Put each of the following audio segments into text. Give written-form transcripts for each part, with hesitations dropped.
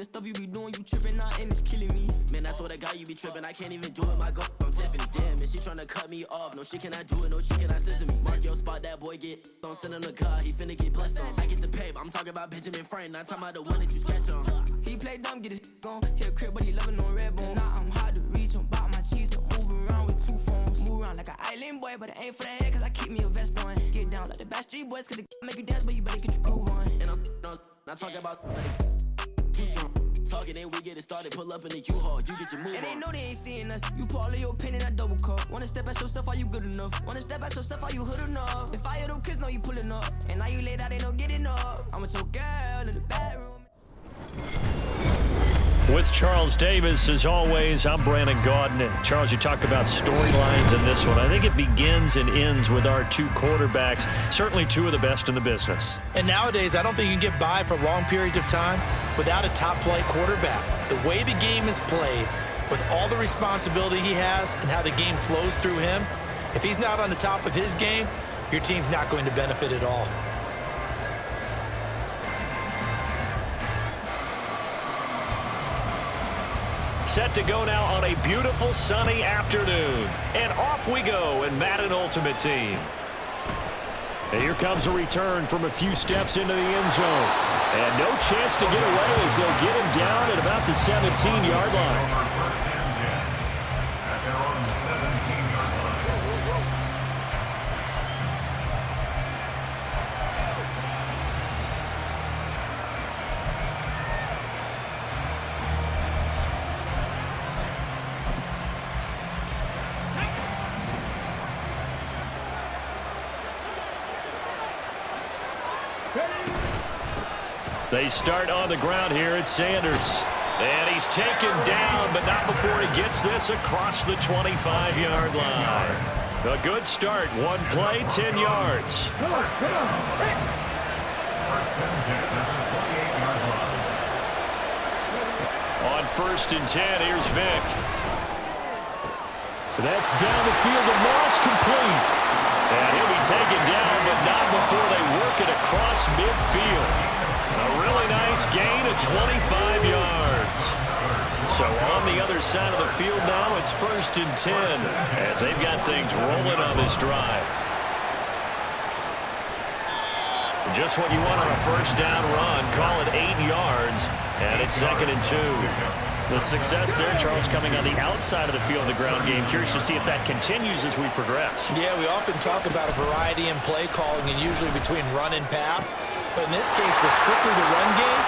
the stuff you be doing, you tripping out and it's killing me. Man, that's what I got, you be tripping. I can't even do it, my go. I'm Tiffany. Damn, and she tryna cut me off. No, she cannot do it, no, she cannot listen to me. Mark your spot, that boy get. Don't send him to God, he finna get blessed on. I get the pay, but I'm talking about Benjamin Franklin. Not talking about the one that you sketch on. He play dumb, get his gone. Hit a crib, but he loving on red bone. Now I'm hard to reach, I'm bout my cheese. I'm moving around with 2 phones. Move around like an island boy, but it ain't for the head, cause I keep me a vest on. Get down like the Backstreet Boys, cause it make you dance, but you better get your groove on. And I'm not talking about too strong. Talking, then we get it started. Pull up in the U-Haul, you get your move and on. they know they ain't seeing us. You pull all of your opinion, I double cup. Wanna step at yourself, are you good enough? Wanna step at yourself, are you hood enough? If I hear them kids, know you pulling up. And now you laid out, they don't get enough. I'm with your girl in the bedroom. With Charles Davis, as always, I'm Brandon Gaudin. Charles, you talk about storylines in this one. I think it begins and ends with our 2 quarterbacks, certainly 2 of the best in the business. And nowadays, I don't think you can get by for long periods of time without a top-flight quarterback. The way the game is played, with all the responsibility he has and how the game flows through him, if he's not on the top of his game, your team's not going to benefit at all. Set to go now on a beautiful sunny afternoon. And off we go in Madden Ultimate Team. And here comes a return from a few steps into the end zone. And no chance to get away as they'll get him down at about the 17-yard line. They start on the ground here at Sanders. And he's taken down, but not before he gets this across the 25-yard line. A good start. 1 play, 10 yards. On 1st and 10, here's Vick. That's down the field, the loss complete. And he'll be taken down, but not before they work it across midfield. A really nice gain of 25 yards. So on the other side of the field now, it's 1st and 10 as they've got things rolling on this drive. Just what you want on a 1st down run. Call it 8 yards, and it's 2nd and 2. The success there, Charles, coming on the outside of the field of the ground game. Curious to see if that continues as we progress. Yeah, we often talk about a variety in play calling and usually between run and pass. But in this case, with strictly the run game,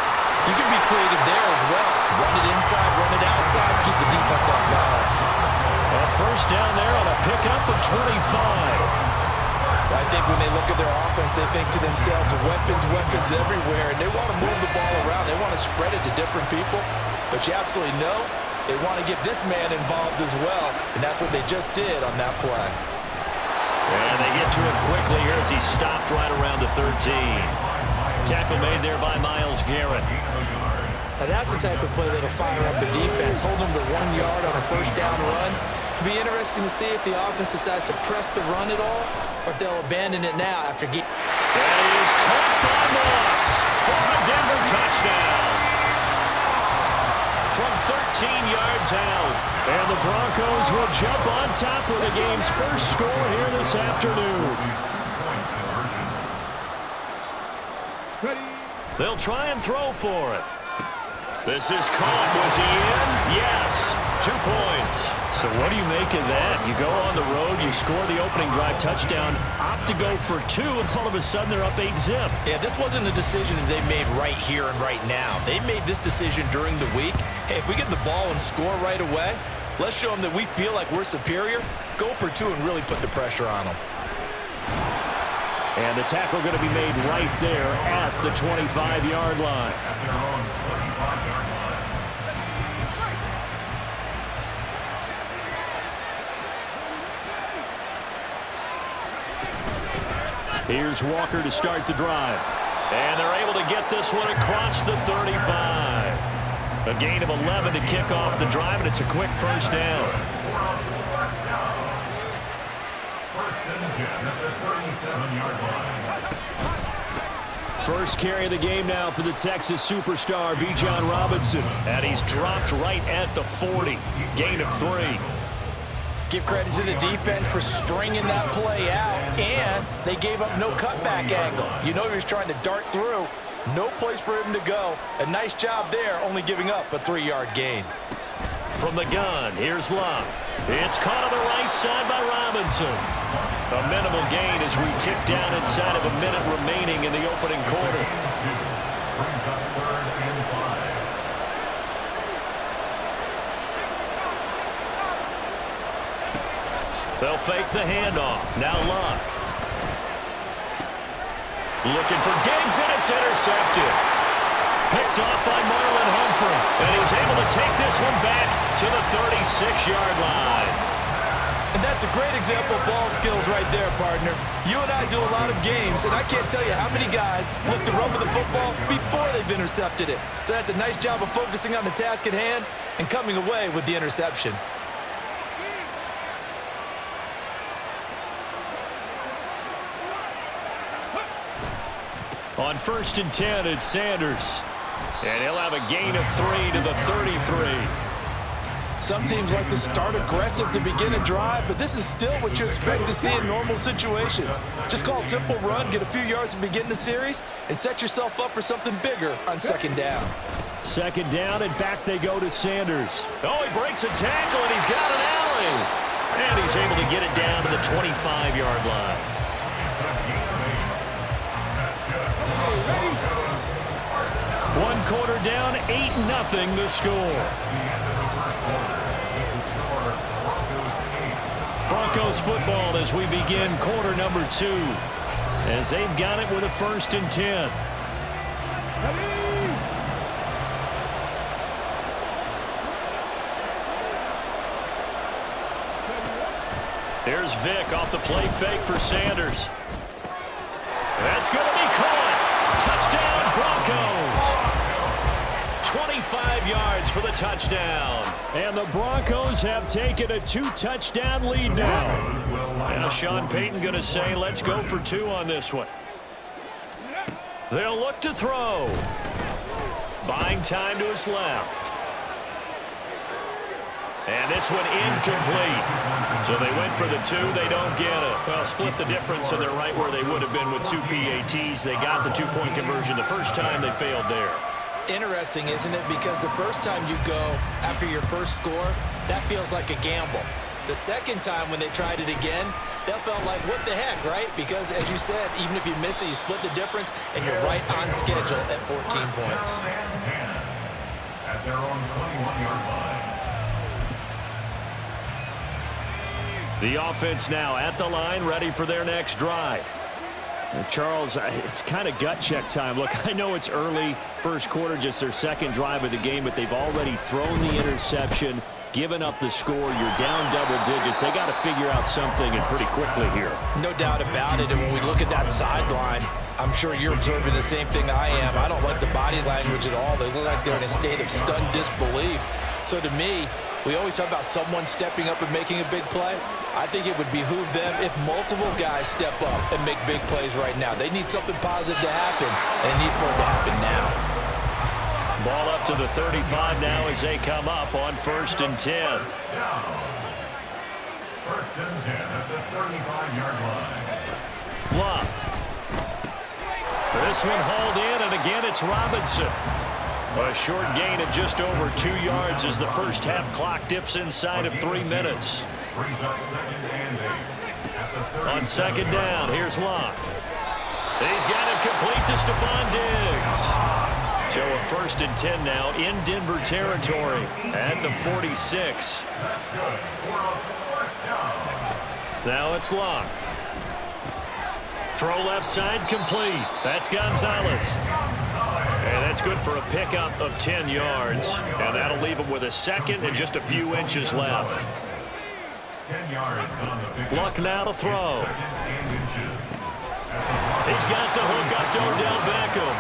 you can be creative there as well. Run it inside, run it outside, keep the defense off balance. A 1st down there on a pickup of 25. I think when they look at their offense, they think to themselves, weapons everywhere, and they want to move the ball around. They want to spread it to different people. But you absolutely know they want to get this man involved as well, and that's what they just did on that play. And they get to it quickly here as he stopped right around the 13. Tackle made there by Myles Garrett. Now that's the type of play that'll fire up the defense. Hold them to 1 yard on a 1st down run. It'll be interesting to see if the offense decides to press the run at all, or if they'll abandon it now after getting... That is caught by Moss for a Denver touchdown. From 13 yards out. And the Broncos will jump on top with the game's first score here this afternoon. They'll try and throw for it. This is caught. Was he in? Yes. 2 points. So what do you make of that? You go on the road, you score the opening drive touchdown, opt to go for 2, and all of a sudden they're up 8-zip. Yeah, this wasn't a decision that they made right here and right now. They made this decision during the week. Hey, if we get the ball and score right away, let's show them that we feel like we're superior. Go for 2 and really put the pressure on them. And the tackle going to be made right there at the 25-yard line. Here's Walker to start the drive. And they're able to get this one across the 35. A gain of 11 to kick off the drive, and it's a quick 1st down. 1st and 10 at the 37-yard line. First carry of the game now for the Texas superstar, Bijan Robinson. And he's dropped right at the 40. Gain of 3. Give credit to the defense for stringing that play out, and they gave up no cutback angle. You know he was trying to dart through. No place for him to go. A nice job there, only giving up a 3-yard gain. From the gun, here's Luck. It's caught on the right side by Robinson. A minimal gain as we tick down inside of a minute remaining in the opening quarter. They'll fake the handoff. Now Luck. Looking for Diggs, and it's intercepted. Picked off by Marlon Humphrey. And he's able to take this one back to the 36-yard line. And that's a great example of ball skills right there, partner. You and I do a lot of games, and I can't tell you how many guys look to run with the football before they've intercepted it. So that's a nice job of focusing on the task at hand and coming away with the interception. On 1st and 10, it's Sanders. And he'll have a gain of 3 to the 33. Some teams like to start aggressive to begin a drive, but this is still what you expect to see in normal situations. Just call a simple run, get a few yards to begin the series, and set yourself up for something bigger on 2nd down. 2nd down, and back they go to Sanders. Oh, he breaks a tackle, and he's got an alley. And he's able to get it down to the 25-yard line. One quarter down, 8-0 the score. Broncos football as we begin quarter number 2. As they've got it with a 1st and 10. Here's Vick off the play fake for Sanders. That's going to be caught. Touchdown Broncos. 25 yards for the touchdown. And the Broncos have taken a 2-touchdown lead now. Now Sean Payton going to say, let's go for 2 on this one. They'll look to throw. Buying time to his left. And this one incomplete. So they went for the 2. They don't get it. Well, split the difference, and they're right where they would have been with 2 PATs. They got the 2-point conversion the first time. They failed there. Interesting, isn't it? Because the first time you go after your first score, that feels like a gamble. The second time when they tried it again, that felt like, what the heck, right? Because, as you said, even if you miss it, you split the difference, and you're right on schedule at 14 points. At their own 21-yard line. The offense now at the line, ready for their next drive. Charles, it's kind of gut check time. Look, I know it's early, first quarter, just their second drive of the game, but they've already thrown the interception, given up the score. You're down double digits. They got to figure out something, and pretty quickly here. No doubt about it. And when we look at that sideline, I'm sure you're observing the same thing I am. I don't like the body language at all. They look like they're in a state of stunned disbelief. So to me, we always talk about someone stepping up and making a big play. I think it would behoove them if multiple guys step up and make big plays right now. They need something positive to happen, and they need for it to happen now. Ball up to the 35 now as they come up on 1st and 10. 1st and 10 at the 35-yard line. Luck. This one hauled in, and again it's Robinson. A short gain of just over 2 yards as the first half clock dips inside of 3 minutes. Brings up 2nd and 8. On 2nd down, here's Luck. He's got it complete to Stephon Diggs. So a 1st and 10 now in Denver territory at the 46. That's good. 4th down. Now it's Luck. Throw left side complete. That's Gonzalez. And that's good for a pickup of 10 yards. And that'll leave him with a second and just a few inches left. 10 yards on the big Luck now to throw. 2nd and inches. He's got the hook up to Odell Beckham.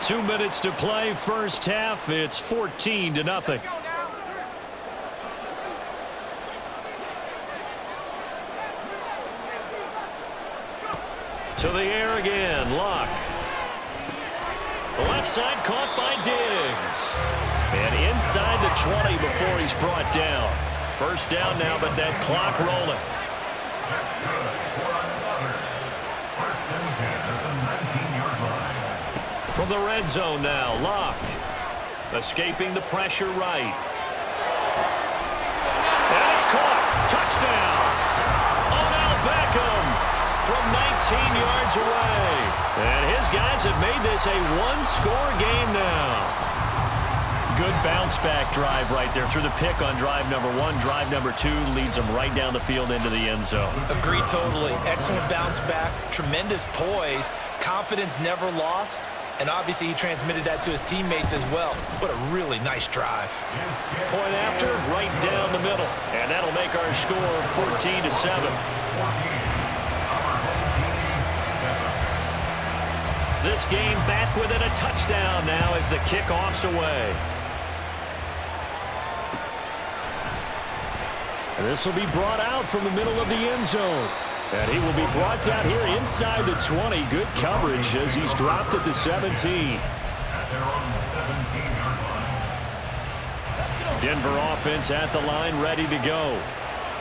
2 minutes to play, first half. It's 14-0. To the air again, Luck. side, caught by Diggs. And inside the 20 before he's brought down. First down now, but that clock rolling. That's good for another. First and 10 at the 19-yard line. From the red zone now, Locke. Escaping the pressure right. And it's caught. Touchdown. Odell Beckham from 19 yards away. And his guys have made this a one-score game now. Good bounce-back drive right there through the pick on drive number 1. Drive number 2 leads them right down the field into the end zone. Agree totally. Excellent bounce back, tremendous poise, confidence never lost, and obviously he transmitted that to his teammates as well. What a really nice drive. Point after, right down the middle. And that'll make our score 14-7. This game back within a touchdown now as the kickoff's away. And this will be brought out from the middle of the end zone. And he will be brought down here inside the 20. Good coverage as he's dropped at the 17. They're on the 17-yard line. Denver offense at the line, ready to go.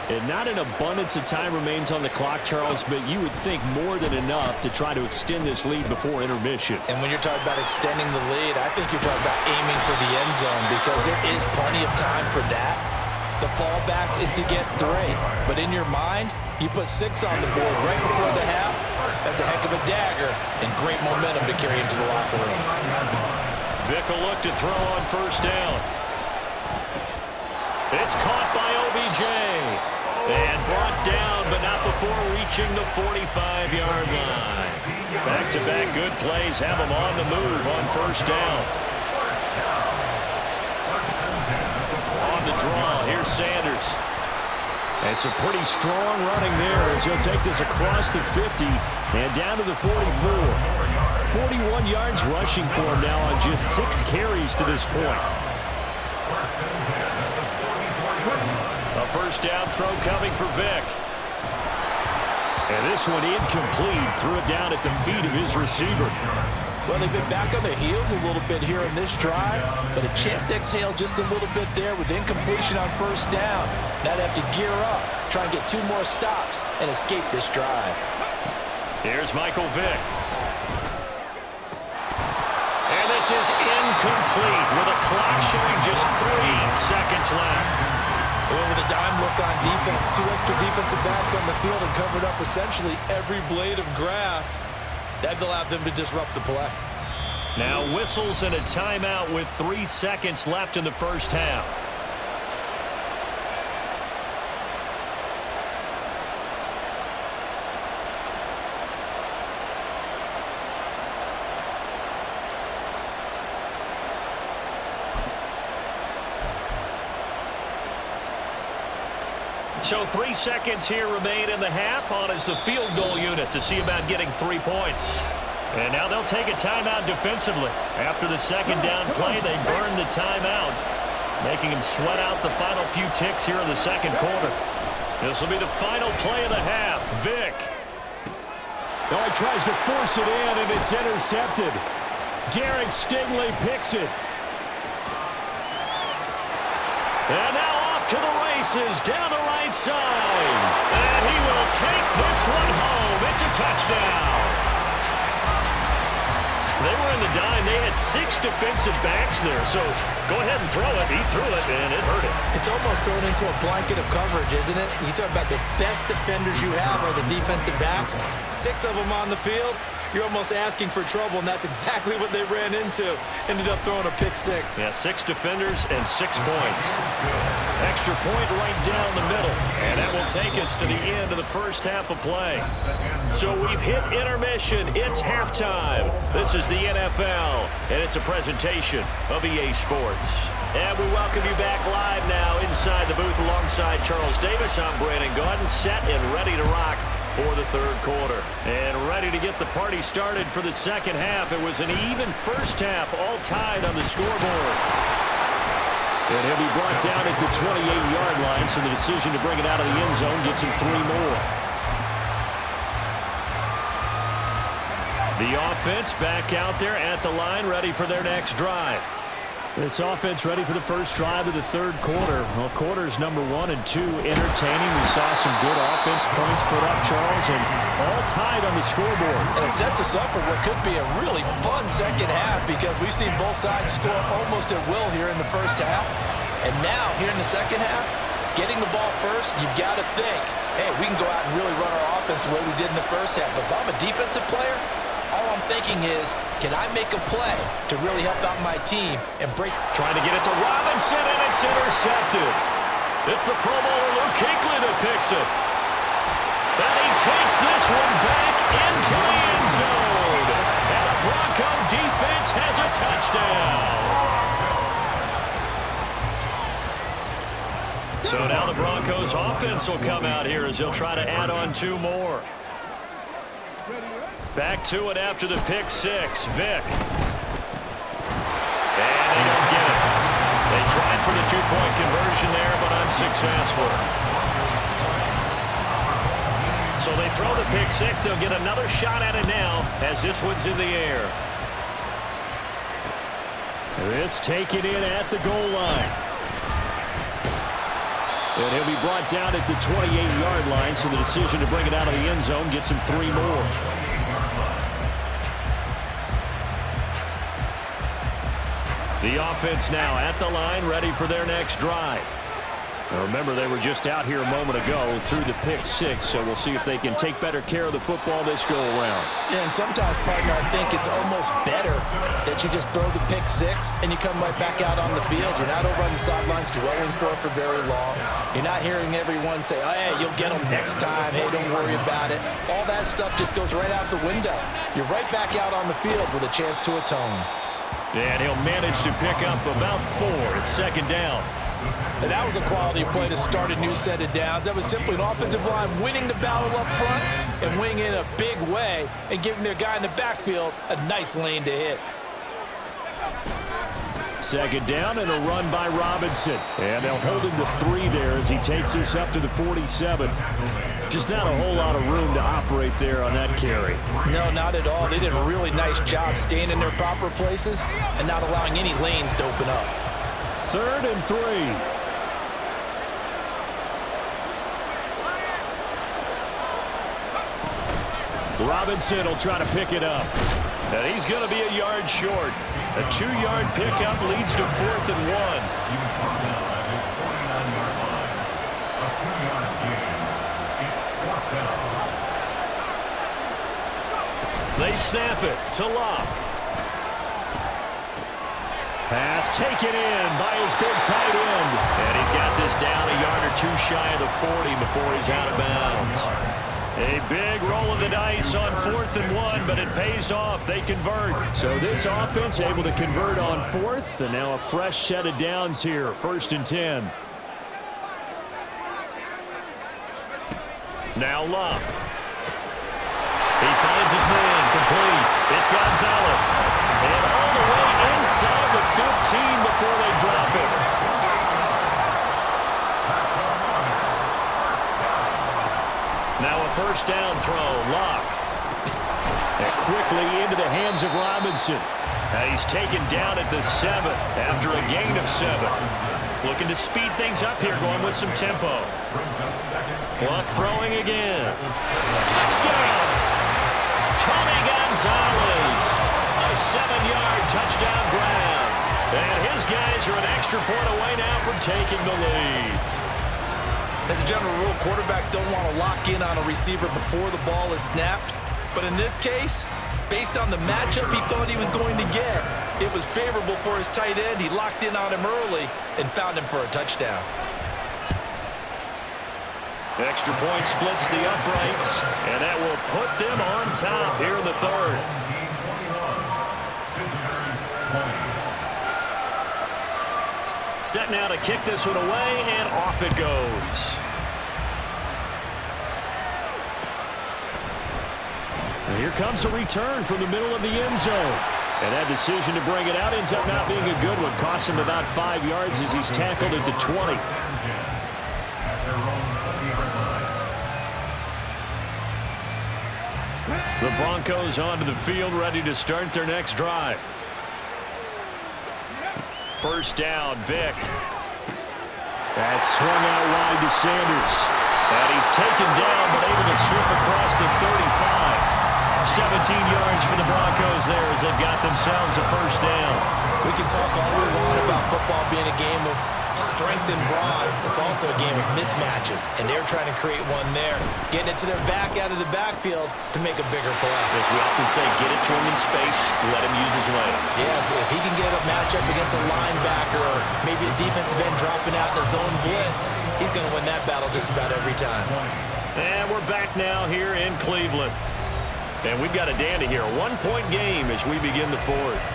And not an abundance of time remains on the clock, Charles, but you would think more than enough to try to extend this lead before intermission. And when you're talking about extending the lead, I think you're talking about aiming for the end zone because there is plenty of time for that. The fallback is to get 3. But in your mind, you put 6 on the board right before the half. That's a heck of a dagger and great momentum to carry into the locker room. Vick will look to throw on first down. It's caught by OBJ. And brought down, but not before reaching the 45-yard line. Back-to-back good plays have them on the move on first down. On the draw, here's Sanders. And some pretty strong running there as he'll take this across the 50 and down to the 44. 41 yards rushing for him now on just 6 carries to this point. A first down throw coming for Vick. And this one incomplete. Threw it down at the feet of his receiver. Well, they've been back on their heels a little bit here in this drive, but a chance to exhale just a little bit there with incompletion on first down. Now they have to gear up, try and get 2 more stops, and escape this drive. Here's Michael Vick. And this is incomplete with a clock showing just 3 seconds left. Well, with a dime look on defense, 2 extra defensive backs on the field and covered up essentially every blade of grass. That allowed them to disrupt the play. Now whistles and a timeout with 3 seconds left in the first half. So 3 seconds here remain in the half on as the field goal unit to see about getting 3 points. And now they'll take a timeout defensively. After the second down play, they burn the timeout, making them sweat out the final few ticks here in the second quarter. This will be the final play of the half. Vick. Oh, he tries to force it in, and it's intercepted. Derek Stingley picks it. And now off to the races down the right side. And he will take this one home. It's a touchdown. They were in the dime. They had 6 defensive backs there. So go ahead and throw it. He threw it, and it hurt him. It's almost thrown into a blanket of coverage, isn't it? You talk about the best defenders you have are the defensive backs. 6 of them on the field. You're almost asking for trouble, and that's exactly what they ran into. Ended up throwing a pick 6. Yeah, 6 defenders and 6 points. Extra point right down the middle. And that will take us to the end of the first half of play. So we've hit intermission. It's halftime. This is the NFL, and it's a presentation of EA Sports. And we welcome you back live now inside the booth alongside Charles Davis. I'm Brandon Gaudin, set and ready to rock for the third quarter. And ready to get the party started for the second half. It was an even first half, all tied on the scoreboard. And he'll be brought down at the 28-yard line, so the decision to bring it out of the end zone gets him 3 more. The offense back out there at the line, ready for their next drive. This offense ready for the first drive of the third quarter. Well, quarters number 1 and 2 entertaining. We saw some good offense points put up, Charles, and all tied on the scoreboard. And it sets us up for what could be a really fun second half because we've seen both sides score almost at will here in the first half. And now, here in the second half, getting the ball first, you've got to think, hey, we can go out and really run our offense the way we did in the first half. But if I'm a defensive player, all I'm thinking is, can I make a play to really help out my team and break? Trying to get it to Robinson, and it's intercepted. It's the Pro Bowler Luke Kuechly that picks it. And he takes this one back into the end zone. And the Bronco defense has a touchdown. So now the Broncos offense will come out here as they'll try to add on 2 more. Back to it after the pick 6. Vick. And they don't get it. They tried for the 2-point conversion there, but unsuccessful. So they throw the pick 6. They'll get another shot at it now as this one's in the air. This taken in at the goal line. And he'll be brought down at the 28-yard line, so the decision to bring it out of the end zone gets him 3 more. The offense now at the line, ready for their next drive. Now remember, they were just out here a moment ago through the pick 6, so we'll see if they can take better care of the football this go-around. Yeah, and sometimes, partner, I think it's almost better that you just throw the pick 6 and you come right back out on the field. You're not over on the sidelines dwelling for it for very long. You're not hearing everyone say, oh, hey, you'll get them next time. Hey, don't worry about it. All that stuff just goes right out the window. You're right back out on the field with a chance to atone. And he'll manage to pick up about 4. It's second down. And that was a quality play to start a new set of downs. That was simply an offensive line winning the battle up front and winning in a big way and giving their guy in the backfield a nice lane to hit. Second down and a run by Robinson. And they'll hold him to 3 there as he takes this up to the 47. Just not a whole lot of room to operate there on that carry. No, not at all. They did a really nice job staying in their proper places and not allowing any lanes to open up. 3rd and 3. Robinson will try to pick it up. And he's going to be a yard short. A 2-yard pickup leads to 4th and 1. He was brought down at his 49-yard line. A 2-yard gain. It's 4th down. They snap it to Locke. Pass taken in by his big tight end. And he's got this down a yard or 2 shy of the 40 before he's out of bounds. A big roll of the dice on 4th and 1, but it pays off. They convert. So this offense able to convert on 4th, and now a fresh set of downs here. 1st and 10. Now Locke. He finds his man, complete. It's Gonzalez. And all the way inside the 15 before they drop it. Now a first down throw, Locke. And quickly into the hands of Robinson. Now he's taken down at the 7 after a gain of 7. Looking to speed things up here, going with some tempo. Locke throwing again. Touchdown! Tony Gonzalez. A 7-yard touchdown grab. And his guys are an extra point away now from taking the lead. As a general rule, quarterbacks don't want to lock in on a receiver before the ball is snapped. But in this case, based on the matchup he thought he was going to get, it was favorable for his tight end. He locked in on him early and found him for a touchdown. Extra point splits the uprights, and that will put them on top here in the 3rd. Set now to kick this one away, and off it goes. And here comes a return from the middle of the end zone. And that decision to bring it out ends up not being a good one. Cost him about 5 yards as he's tackled at the 20. The Broncos onto the field, ready to start their next drive. First down, Vick. That's swung out wide to Sanders. And he's taken down, but able to slip across the 35. 17 yards for the Broncos there as they've got themselves a first down. We can talk all we want about football being a game of strength and brawn. It's also a game of mismatches, and they're trying to create one there, getting it to their back out of the backfield to make a bigger play. As we often say, get it to him in space, let him use his leg. Yeah, if he can get a matchup against a linebacker or maybe a defensive end dropping out in a zone blitz, he's going to win that battle just about every time. And we're back now here in Cleveland. And we've got a dandy here, a one-point game as we begin the fourth.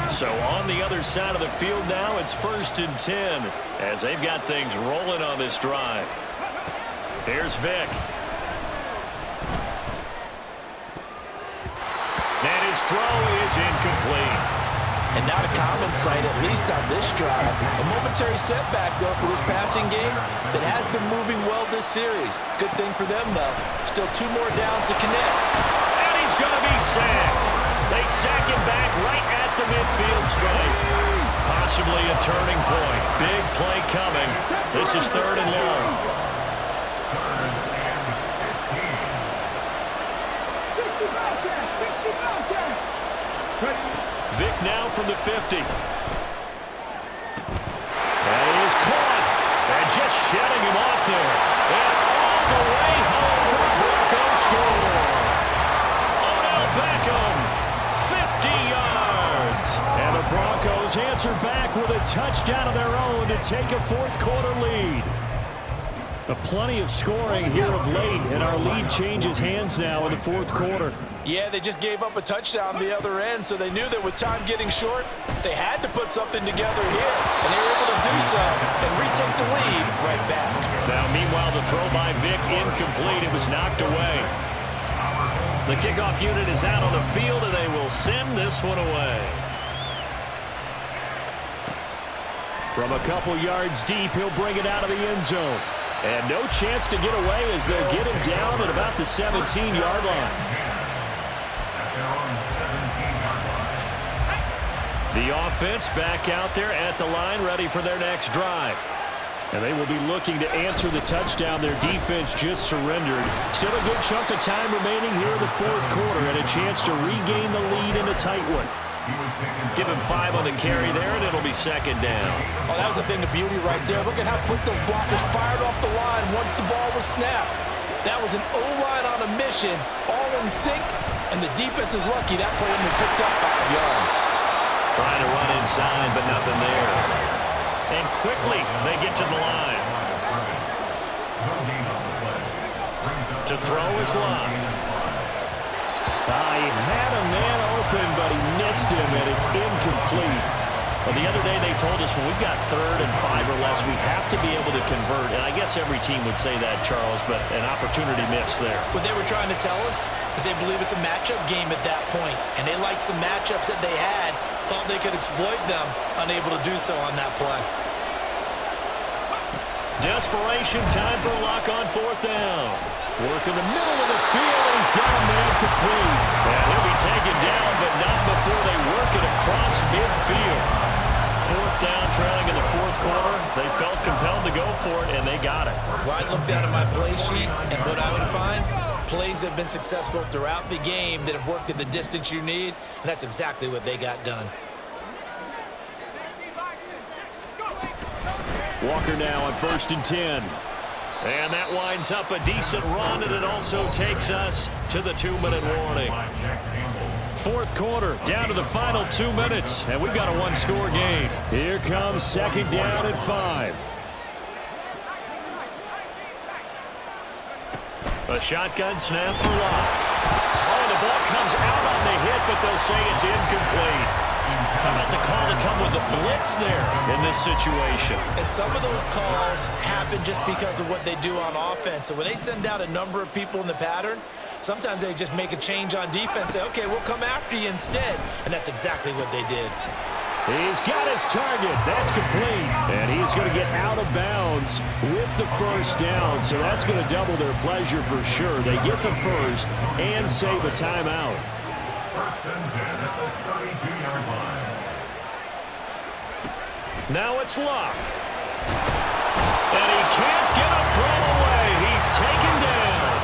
So on the other side of the field now, it's 1st and 10 as they've got things rolling on this drive. Here's Vick. And his throw is incomplete. And not a common sight, at least on this drive. A momentary setback, though, for this passing game that has been moving well this series. Good thing for them, though. Still 2 more downs to connect. And he's going to be sacked. They sack him back right at the midfield stripe. Possibly a turning point. Big play coming. This is 3rd and long. Vick now from the 50. That is caught. And just shedding him off there. And all the way home for the Broncos score. Odell Beckham, 50 yards. And the Broncos answer back with a touchdown of their own to take a 4th quarter lead. Plenty of scoring here of late, and our lead changes hands now in the 4th quarter. Yeah, they just gave up a touchdown on the other end, so they knew that with time getting short, they had to put something together here, and they were able to do so and retake the lead right back. Now, meanwhile, the throw by Vick incomplete. It was knocked away. The kickoff unit is out on the field, and they will send this one away. From a couple yards deep, he'll bring it out of the end zone. And no chance to get away as they'll get him down at about the 17-yard line. The offense back out there at the line, ready for their next drive. And they will be looking to answer the touchdown their defense just surrendered. Still a good chunk of time remaining here in the 4th quarter and a chance to regain the lead in a tight one. Give him 5 on the carry there, and it'll be 2nd down. Oh, that was a thing of beauty right there. Look at how quick those blockers fired off the line once the ball was snapped. That was an O-line on a mission, all in sync, and the defense is lucky that play only picked up 5 yards. Trying to run inside, but nothing there. And quickly, they get to the line. To throw is Love. He had a man open, but he missed him, and it's incomplete. Well, the other day they told us when we've got 3rd and 5 or less, we have to be able to convert. And I guess every team would say that, Charles, but an opportunity missed there. What they were trying to tell us is they believe it's a matchup game at that point, and they liked some matchups that they had, thought they could exploit them, unable to do so on that play. Desperation time for a lock on 4th down. Work in the middle of the field, and he's got a man complete. And he'll be taken down, but not before they work it across midfield. 4th down, trailing in the 4th quarter. They felt compelled to go for it, and they got it. Well, I looked down at my play sheet, and what I would find, plays have been successful throughout the game that have worked at the distance you need, and that's exactly what they got done. Walker now on 1st and 10. And that winds up a decent run, and it also takes us to the 2-minute warning. 4th quarter, down to the final 2 minutes, and we've got a 1-score game. Here comes 2nd down and 5. A shotgun snap for Love. Oh, the ball comes out on the hit, but they'll say it's incomplete. How about the call to come with the blitz there in this situation? And some of those calls happen just because of what they do on offense. So when they send out a number of people in the pattern, sometimes they just make a change on defense, say, okay, we'll come after you instead. And that's exactly what they did. He's got his target. That's complete. And he's going to get out of bounds with the first down. So that's going to double their pleasure for sure. They get the first and save a timeout. First and 10 at the 32-yard line. Now it's Luck. And he can't get a throw away. He's taken down.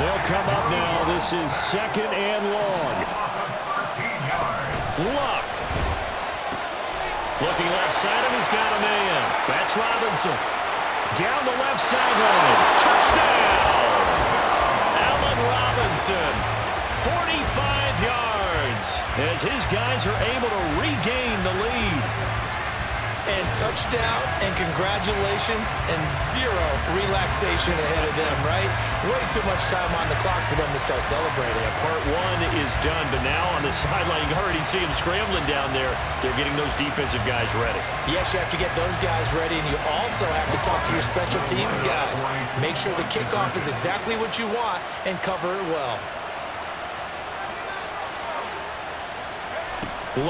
They'll come up now. This is second and long. Luck. Looking left side, and he's got a man. That's Robinson. Down the left sideline. Touchdown! Allen Robinson. 45 yards as his guys are able to regain the lead. And touchdown and congratulations and zero relaxation ahead of them, right? Way too much time on the clock for them to start celebrating. Yeah, part one is done, but now on the sideline, you already see him scrambling down there. They're getting those defensive guys ready. Yes, you have to get those guys ready, and you also have to talk to your special teams guys. Make sure the kickoff is exactly what you want and cover it well.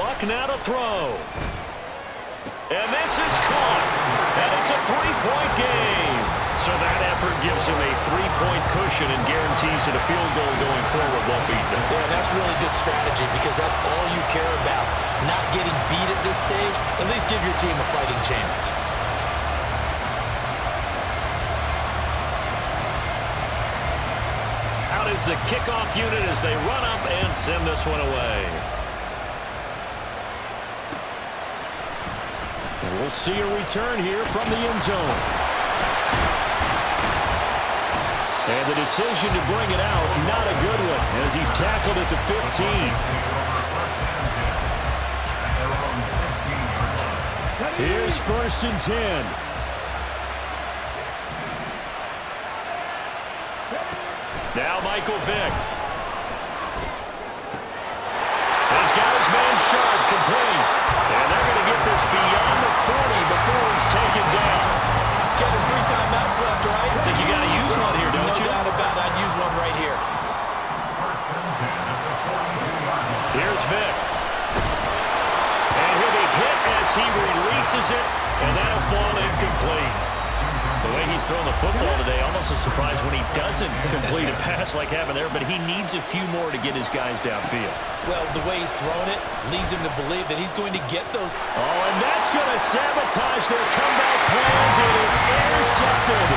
Luck now to throw. And this is caught. And it's a three-point game. So that effort gives him a three-point cushion and guarantees that a field goal going forward won't beat them. Yeah, that's really good strategy because that's all you care about. Not getting beat at this stage. At least give your team a fighting chance. Out is the kickoff unit as they run up and send this one away. And we'll see a return here from the end zone. And the decision to bring it out, not a good one, as he's tackled at the 15. Here's first and 10. Now Michael Vick. He's got his man Sharp complete. And they're going to get this beyond the 40 before it's taken down. Ken, there's 3 timeouts left, right? I think you got to use one here, don't you? No doubt about it. I'd use one right here. Here's Vick. And he'll be hit as he releases it, and that'll fall incomplete. The way he's throwing the football today, almost a surprise when he doesn't complete a pass like happened there, but he needs a few more to get his guys downfield. Well, the way he's throwing it leads him to believe that he's going to get those. Oh, and that's going to sabotage their comeback plans. It is intercepted.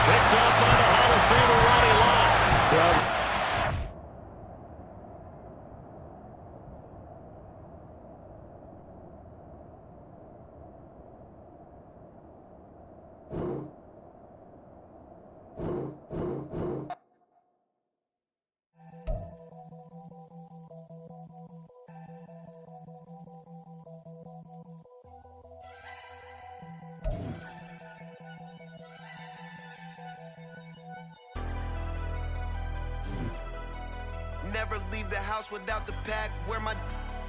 Picked up by the Hall of Famer Ronnie Lott. Never leave the house without the pack. Where my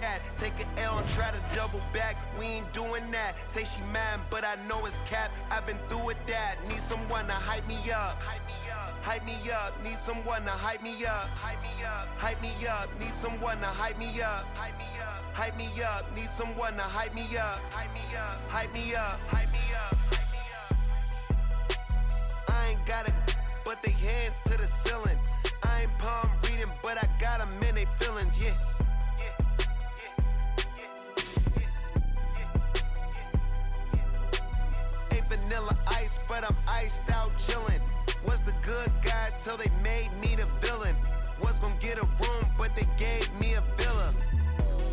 at? Take an L and try to double back. We ain't doing that. Say she mad, but I know it's cap. I've been through with that. Need someone to hype me up. Hype me up. Hype me up. Need someone to hype me up. Hype me up. Hype me up. Need someone to hype me up. Hype me up. Hype me up. Need someone to hype me up. Hype me up. Hype me up. Hype me up. Hype me up. I ain't got it, but they hands to the ceiling. I ain't palm reading, but I got them in they feelings, yeah. Ain't vanilla ice, but I'm iced out chillin'. Was the good guy till they made me the villain. Was gonna get a room, but they gave me a villa.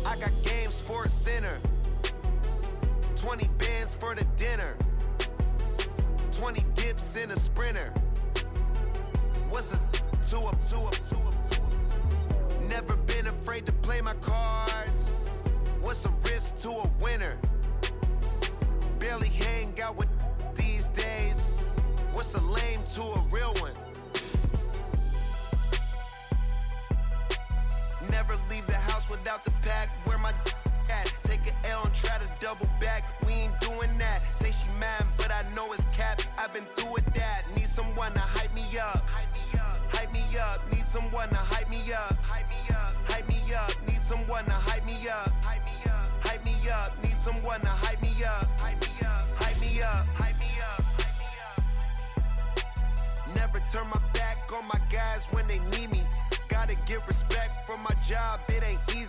I got game Sports Center. 20 bands for the dinner. 20 dips in a Sprinter. What's a 2 up? Never been afraid to play my cards. What's a risk to a winner? Barely hang out with these days. What's a lame to a real one? Never leave the house without the pack. Where my at? Take an L and try to double back. We ain't doing that. Say she mad, but I know it's cap. I've been through with that. Need someone to hype me up. Hype me up. Hype me up. Need someone to hype me up. Hype me up. Hype me up. Need someone to hype me up. Hype me up. Hype guys when they need me. Gotta give respect for my job, it ain't easy.